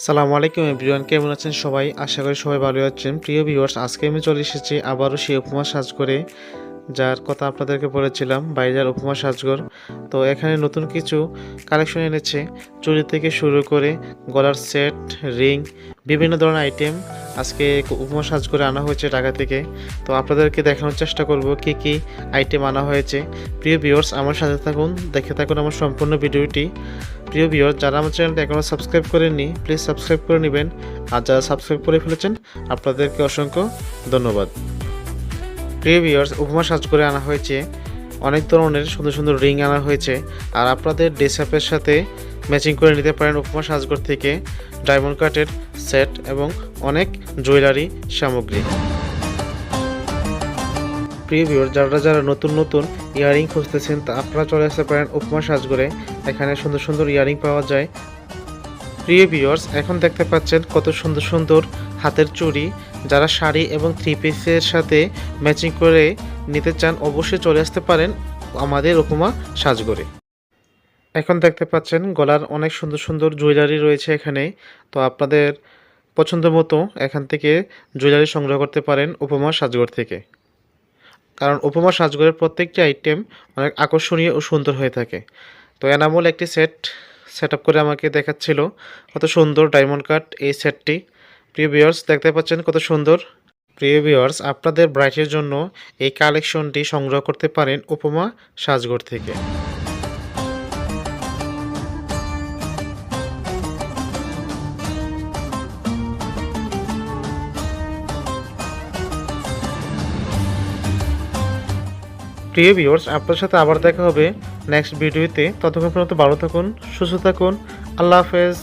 সালামু আলাইকুম এভরিওয়ান, কেমন আছেন সবাই? আশা করি সবাই ভালো আছেন। প্রিয় ভিউয়ার্স, আজকে আমি চলে এসেছি আবারও সেই উপমা সাজ করে, যার কথা আপনাদেরকে বলেছিলাম, বাইরের উপমা সাজগর। তো এখানে নতুন কিছু কালেকশন এনেছে, চুড়ি থেকে শুরু করে গলার সেট, রিং, বিভিন্ন ধরনের আইটেম আজকে উপমা সাজ করে আনা হয়েছে ঢাকা থেকে। তো আপনাদেরকে দেখানোর চেষ্টা করব কি কি আইটেম আনা হয়েছে। প্রিয় ভিউয়ার্স, আমার সাথে থাকুন, দেখে থাকুন আমার সম্পূর্ণ ভিডিওটি। প্রিয় ভিউয়ার, যারা আমার চ্যানেলটা এখনও সাবস্ক্রাইব করেননি প্লিজ সাবস্ক্রাইব করে নেবেন, আর যারা সাবস্ক্রাইব করে ফেলেছেন আপনাদেরকে অসংখ্য ধন্যবাদ। প্রিয় ভিউয়ার্স, উপমা সাজ করে আনা হয়েছে, অনেক ধরনের সুন্দর সুন্দর রিং আনা হয়েছে, আর আপনাদের ড্রেস আপের সাথে ম্যাচিং করে নিতে পারেন উপমা সাজগর থেকে ডায়মন্ড কাটের সেট এবং অনেক জুয়েলারি সামগ্রী। প্রিয় ভিউয়ার, যারা নতুন নতুন ইয়ারিং খুঁজতেছেন তা আপনারা চলে আসতে পারেন উপমা সাজগরে। এখানে সুন্দর সুন্দর ইয়ারিং পাওয়া যায়। প্রিয় ভিউয়ার্স, এখন দেখতে পাচ্ছেন কত সুন্দর সুন্দর হাতের চুড়ি। যারা শাড়ি এবং থ্রি পিসের সাথে ম্যাচিং করে নিতে চান অবশ্যই চলে আসতে পারেন আমাদের উপমা সাজগরে। এখন দেখতে পাচ্ছেন গলার অনেক সুন্দর সুন্দর জুয়েলারি রয়েছে এখানে। তো আপনাদের পছন্দ মতো এখান থেকে জুয়েলারি সংগ্রহ করতে পারেন উপমা সাজগর থেকে, কারণ উপমা সাজগরের প্রত্যেকটি আইটেম অনেক আকর্ষণীয় ও সুন্দর হয়ে থাকে। তো এনামল একটি সেট আপ করে আমাকে দেখাচ্ছিল, কত সুন্দর ডায়মন্ড কাট এই সেটটি। প্রিয় ভিউয়ার্স, দেখতে পাচ্ছেন কত সুন্দর। প্রিয় ভিউয়ার্স, আপনাদের ব্রাইটের জন্য এই কালেকশনটি সংগ্রহ করতে পারেন উপমা সাজগর থেকে। প্রিয় ভিউয়ার্স, আপনার সাথে আবার দেখা হবে নেক্সট ভিডিওতে। ততক্ষণ পর্যন্ত ভালো থাকুন, সুস্থ থাকুন। আল্লাহ হাফেজ।